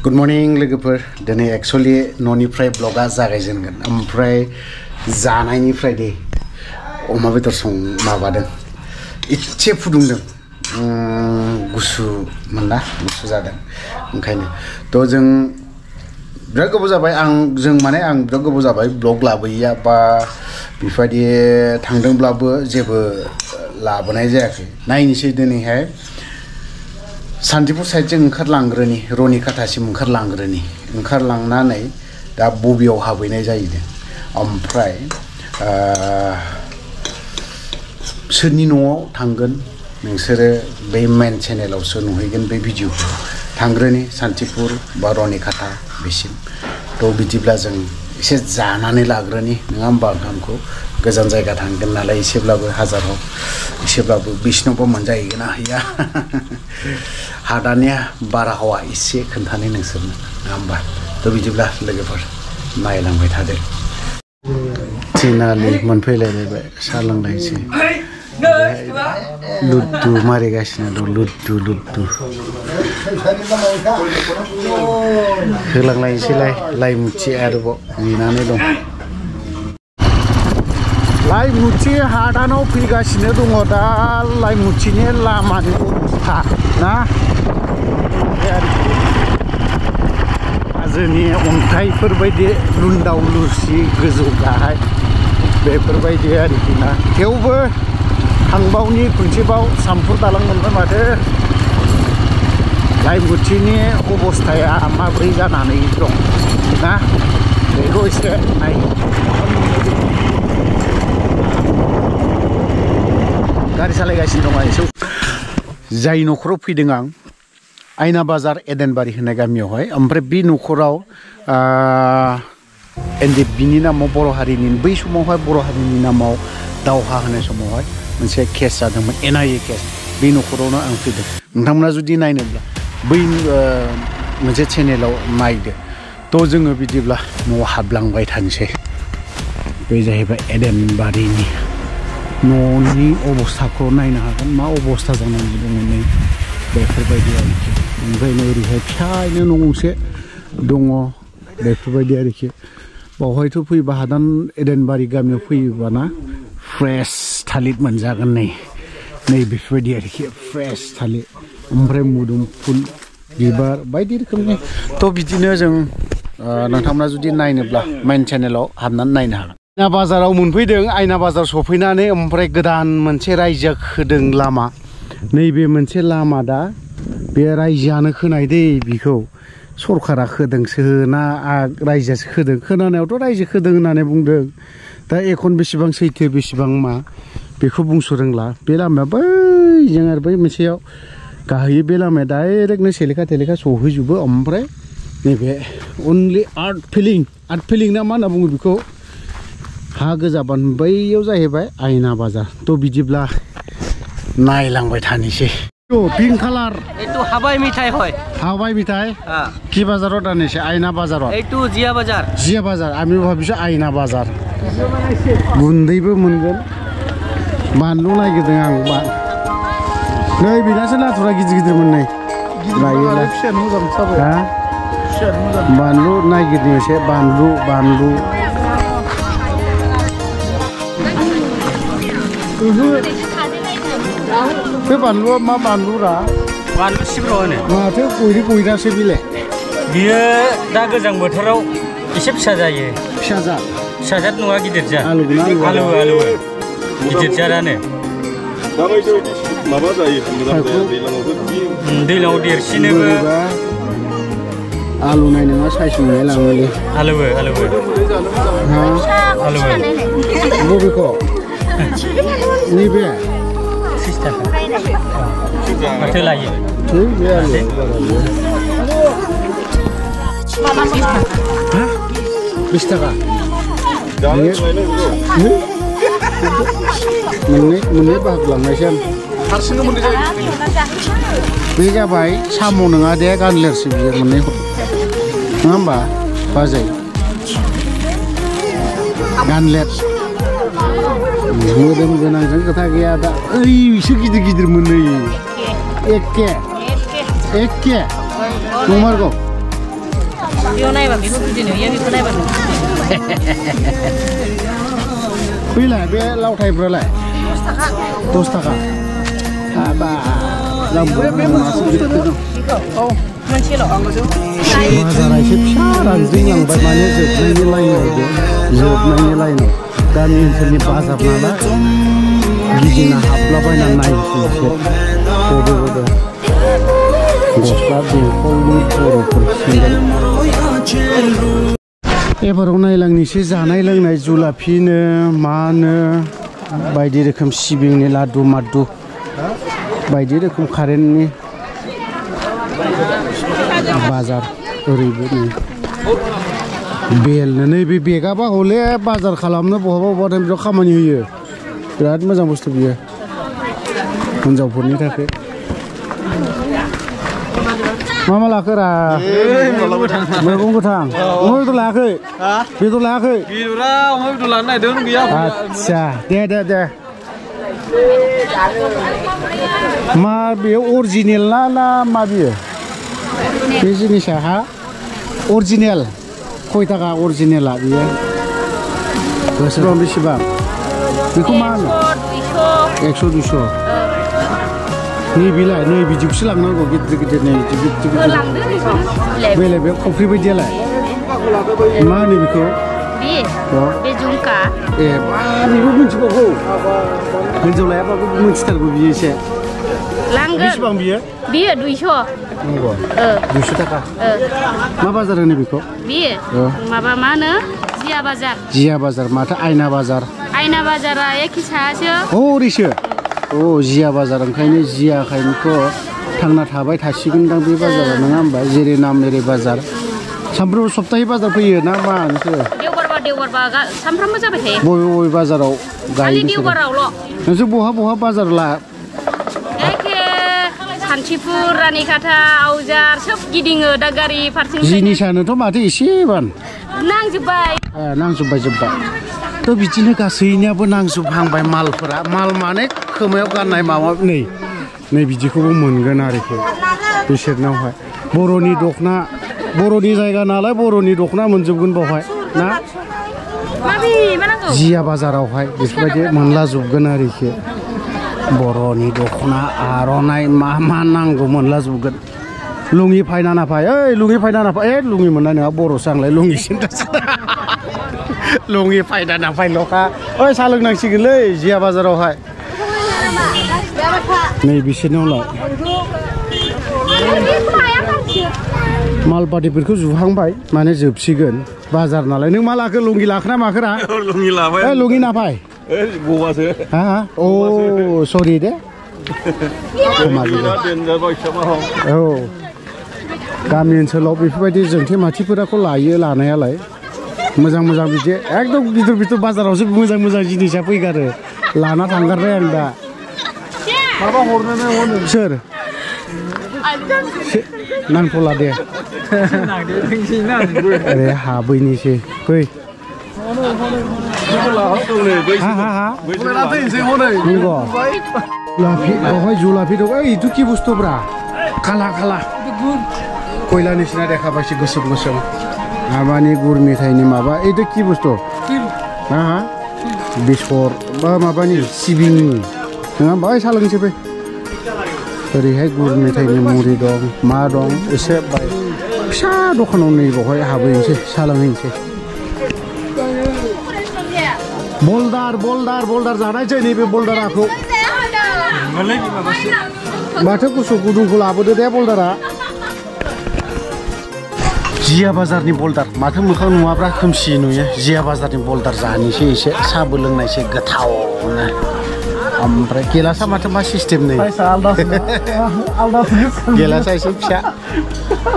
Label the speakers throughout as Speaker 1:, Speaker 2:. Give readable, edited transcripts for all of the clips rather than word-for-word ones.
Speaker 1: Good morning लोगोफोर दिनै actually न'निफ्राय ब्लगा जागायजेनगोन ओमफ्राय जानायनिफ्राय दे अमा बेदर माबादों इसे फुदुंदों गुसु मोनना गुसु जादों ओंखायनो थ' जों बिराद गोबाव जाबाय आं बिराद गोबाव जाबाय ब्लग लाबोयैया बा बेबायदि थांदोंब्लाबो जेबो लाबोनाय जायाखै नायनोसै दिनैहाय सान्तिपुर साइडजों ओंखारलांग्रोनि रनिकाटासिम ओंखारलांनानै दा बबेयाव हाबहैनाय जायो ओमफ्राय सोरनि न'आव थांगोन नोंसोरो बै मेन चेनेलावसो नुहैगोन बे भिडिअखौ थांग्रोनि सान्तिपुर बा रनिकाटा बेसिम थ' बिदिब्ला जों एसे जानानै लाग्रोनि नङा होमबा ओंखामखौ गोजान जायगा थांगोन नालाय एसेब्लाबो हाजाराव एसेब्लाबो बिसिनावबो मोनजाहैगोन ना हैया हादानिया बारहावा एसे खोन्थानो नोंसोरनो नङा होमबा थ' बिदिब्ला लोगोफोर नायलांबाय थादो थिनालि मोनफैलायबाय साहा लोंलायसै लुदु मारिगासिनो दं लुदु होलांलायनोसैलाय लाइमुथि आरोबाव नेनानै दं लाइमुथि हादानाव फैगासिनो दङ दा लाइमुथिनि लामानि अबस्था ना हाजोनि अन्थाइफोर बायदि लुन्दाव लुसि गोजौ गाहाय बेफोरबायदि आरोखि ना थेवबो थांबावनि खनसेबाव सामफुर दालां मोनबाय माथो लाइमुथिनि अबस्थाया माब्रै जानानै दं ना बेखौ एसे नाय गारि सालायगासिनो दं एसे जाय न'खराव फैदों आं आयना बाजार एदेनबारि होननाय गामियावहाय ओमफ्राय बे न'खराव बिनि नामाव बर' हारिनि बै समावहाय बर' हारिनि नामाव दावहा होनाय समावहाय मोनसे केस जादोंमोन NIA केस बे न'खरावनो आं फैदों नोंथांमोना जुदि नायनोब्ला बै मोनसे चेनेलाव नायदो थ' जोङो बिदिब्ला न'आव हाबलांबाय थानोसै बे जाहैबाय एदेनबारिनि न'नि अबस्थाखौ नायनो हागोन मा अबस्था जानानै दङ नै बेफोरबायदि आरोखि ओमफ्रायनो ओरैहाय फिसायैनो न' गंसे दङ बेफोरबायदि आरोखि बावहायथ' फैबा हादान एदेनबारि गामियाव फैयोबाना फ्रेश थालिर मोनजागोन नै बेफोरबायदि आरोखि फ्रेश थालिर ओमफ्राय मोदोमफुल बिबार बायदि रोखोमनि थ' बिदिनो जों नोंथांमोना जुदि नायनोब्ला मेन चेनेलाव हाबनानै नायनो हागोन आयना बाजाराव मोनफैदों आयना बाजार सफैनानै ओमफ्राय गोदान मोनसे रायजोआ खोदों लामा नैबे मोनसे लामा दा बे रायजोआनो खोनाय दै बिखौ सरकारा खोदोंसो ना रायजोआसो खोदों खोनानायावथ' रायजो खोदों होननानै बुंदों दा एखन बेसेबां सैथो बेसेबां मा बेखौ बुंस' रोंला बे लामाया बैजों आरो बै मोनसेयाव गाहैयो बे लामाया डाइरेक्टनो सेलेखा थेलेखा सहैजोबो ओमफ्राय नैबे अनलि आर्ट फिलिं ना मा होनना बुङो बेखौ हा गोजाबान बैयाव जाहैबाय आयना बाजार थ' बिदिब्ला नायलांबाय थानोसै पिंक कालार
Speaker 2: এইটো হাবাই মিঠাই হয়
Speaker 1: হাবাই মিঠাই কি বাজাৰত আনিছে আইনা বাজাৰত
Speaker 2: এইটো জিয়া বাজাৰ
Speaker 1: আমি ভাবিছো আইনা বাজাৰ गुन्दैबो मोनगोन बानलु नागिरदों आं नै बेनासो नाथुरा गिदिर मोननै बानलु नागिरदों एसे बानलु बे बानलुआ मा बानलु रा
Speaker 2: बानलु सिब्र' होनो
Speaker 1: माथो गयरासो बिलाय
Speaker 2: बियो दा गोजां बोथोराव एसे फिसा जायो फिसाजाद नङा गिदिर जा आलु गिदिर जारानो
Speaker 3: माबा जायो
Speaker 2: दैलाङाव देरसिनोबो
Speaker 1: आलु नाय नङा साइज नुनाय लाङोलै
Speaker 2: आलुबो
Speaker 1: बबेखौ नैबे
Speaker 2: 30 थाखा माथो लायो
Speaker 1: बे आलु 20 थाखा मोननै बाहागो लांनायसै आं हारसिंनो मोननै जायो बे जाबाय साम' नङा दे गानलेरसो बियो मोननै नङा होमबा बाजै गानलेर मोदोम गोनांजों खोथा गैया दा ओइसो गिदिर मोनै एखे नंमारगौ
Speaker 3: बेयाव नायबा बेखौ बुजिनो बेयो बेखौ नायबा
Speaker 1: बैलाय बे लावथायफ्रालाय 10 थाखा हाबा
Speaker 3: मोनसेल'
Speaker 1: बाजारा एसे फिसा रानज्रिंलांबाय माने जोबनायनि लाइनाव गामि ओनसोलनि बाजार नालाय गिदिंना हाबलाबायनानै नायनोसै एसे गस्ला बेंखलनि बर'फोर सिंगोन एबाराव नायलांनोसै जानाय लोंनाय जुलाफिनो मानो बायदि रोखोम सिबिंनि लादु मादु बायदि रोखोम कारेन्टनि बाजार ओरैबो नै बेलनो नैबे बेगाबा हले बाजार खालामनो बहाबा टाइमफ्राव खामानि होयो बिराद मोजां बुस्थु बियो हिनजावफोरनि थाखाय मा लाखोरा मैगं गोथां अमा बेदर लायाखै बेदर लायाखै
Speaker 4: बेदरा अमा बेदर लानो नागिरदों गैया
Speaker 1: आच्छा दे मा बेयो अरिजिनेल ना मा बियो बे जिनिसा हा अरिजिनेल खय थाखा अरिजिनेला बियो बेसेबां बेखौ मा होनो 100-200 नैबेलाय नै बिदिखौसो लांनांगौ गिदिर नै बेलाय बे खफ्रि बायदियालाय मा होनो बेखौ बे जुंखा ए बेबो मिथिबावगौ हिनजाव लायाबाबो मिथिथारगौ बियो एसे बेसेबां बियो
Speaker 3: 200
Speaker 1: नंगौ 200 थाखा मा बाजार होनो बेखौ
Speaker 3: बियो माबा मा होनो जिया बाजार माथो आयना बाजारा एखे सायासो ओरैसो जिया बाजार ओंखायनो जियाखायनोथ' थांना थाबाय थासिगोनदां बे बाजारा नङा होमबा जेरै नाम एरै बाजार सामफ्रोमबो सप्ताहि बाजार फैयो ना मा नोंसोर देवबारबा सामफ्रामबो जाबाय थायो बबे बाजाराव गायो देवबारावल' नोंसोर बहा बाजार ला एखे सान्थिपुर रानिखाथा आवजार सब गिदिङो दा गारि फारसें
Speaker 1: जिनिसानोथ' माथो एसेबान
Speaker 3: नांजोब्बाय
Speaker 1: थ' बिदिनो गासैनियाबो नांजोबहांबाय मालफोरा माल माने खोमायाव गाननाय माबा नै बिदिखौबो मोनगोन आरोखि बिसोरनावहाय बर'नि दखना बर'नि जायगा नालाय बर'नि दखना मोनजोबगोन बावहाय ना जिया बाजारावहाय बेफोरबायदि मोनलाजोबगोन आरोखि बर'नि दखना आर'नाइ मा नांगौ मोनलाजोबगोन लुङि फायना नाफाय लुङि मोननाय नङा बर'सो आंलाय लुङि सिन्थासो लुङि फायना नाफायल'खा साहा लोंनांसिगोनलै जिया बाजारावहाय नै बिसोरनावलाय मालपाटिफोरखौ जुहांबाय माने जोबसिगोन बाजार नालाय नों मा लाखो लुंगि लाखोना माखोरा
Speaker 4: लुङि लाबाय
Speaker 1: लुङि नाफाय
Speaker 4: गवासो
Speaker 1: सरि दे गामि ओनसोलाव बेफोरबायदि जोंथे माथिफोरखौ लायो लानायालाय मोजां बिदि एकदम गिदिर बाजारावसो मोजां जिनिसा फैगारो लाना थांगारबाय आं दा माबा हरनो सोर नांथ'ला दे अरे हाबैनिसै फै जुलाफि दं এইটো কি বস্তু ব্রা কালা কয়লা নিচিনা দেখা পাইছে গোসोम माबानि गुर मेथाइनि माबा এইটো কি বস্তু बेसर बा माबानि सिबिंनि नङा होमबा साहा लोंसै फै ओरैहाय गुर मेथाइनि मुरि दं मा दं एसे फिसा दखानाव नै बावहाय हाबहैनोसै साहा लोंहैनोसै बल्दार जानायसै नैबे बल्दाराखौ माथो गुसु गुदुंखौ लाबोदो दे बल्दारा जिया बाजारनि बल्दार माथो मोखां नुवाब्रा खोमसि नुयो जिया बाजारनि बल्दार जानोसै एसे साहाबो लोंनायसै गोथावनो ओमफ्राय गेलासा माथो मा सिस्टेम नै गेलासा एसे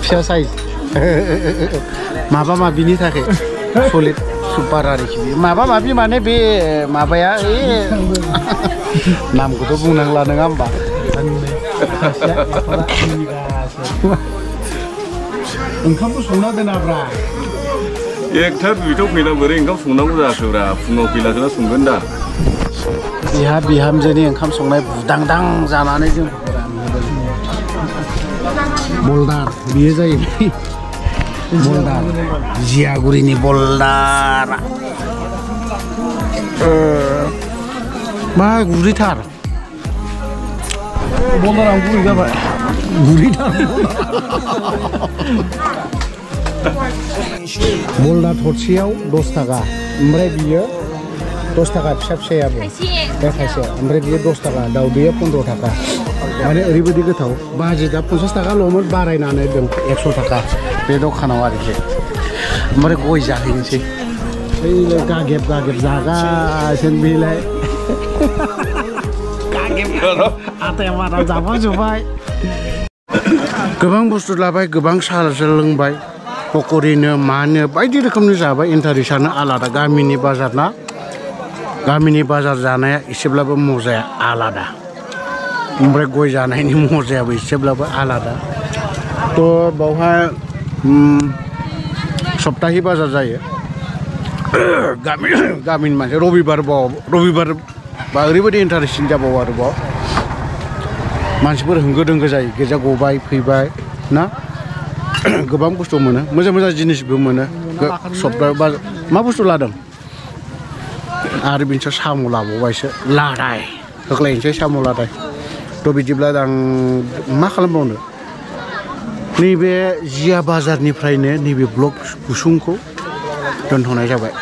Speaker 1: फिसा साइज माबिनि थाखाय सलिड सुपार आरोखि माबा माबि माने बे माबाया नामखौथ' बुंनांला नङा होमबा ओंखामखौ संना दोनाब्रा
Speaker 4: एकथा दुइथायाव फैना बोरै ओंखाम संनांगौ जाखोब्रा फुङाव फैलासोना संगोन दा
Speaker 1: बिहा बिहामजोनि ओंखाम संनाय बुदांदां जानानै जों बल्दार बियो जाहैबाय बल्दार जियागुरिनि बल्दार मा गुरैथार बल्दारा गुरै जाबाय गुरैथार बल्दार थरसेयाव 10 थाखा ओमफ्राय बियो 10 थाखा फिसा फिसायाबो बे खायसे ओमफ्राय बियो 10 थाखा दाउदैया 15 थाखा माने ओरैबायदि गोथाव बाजि दा 50 थाखाल'मोन बारायनानै दं 100 थाखा बे दखानाव आरोखि ओमफ्राय गय जाहैनोसै ओइलाय गागेब गागेब जागासिनो बेलाय गागेब आटाया मारा जाबाय गोबां बुस्थु लाबाय गोबां साहासो लोंबाय पकरिनो मानो बायदि रोखोमनि जाबाय इन्टारेस्टआनो आलादा गामिनि बाजार ना गामिनि बाजार जानाया एसेब्लाबो मजाया आलादा ओमफ्राय गय जानायनि मजायाबो एसेब्लाबो आलादा थ' बावहाय सप्ताहि बाजार जायो गामिनि मानसि रबिबार बा ओरैबायदि इन्टारेस्टिं जाबावो आरोबाव मानसिफोर होंगो दोंगो जायो गेजा गबाय फैबाय ना गोबां बुस्थु मोनो मोजां मोजां जिनिसबो मोनो सप्ताह बाजार मा बुस्थु लादों आरो बिनिसायाव साम' लाबावबायसो लादाय होख्लायनोसै साम' लादाय थ' बिदिब्ला आं मा खालामबावनो नैबे जिया बाजारनिफ्रायनो नैबे ब्लग गुसुंखौ दोनथ'नाय जाबाय।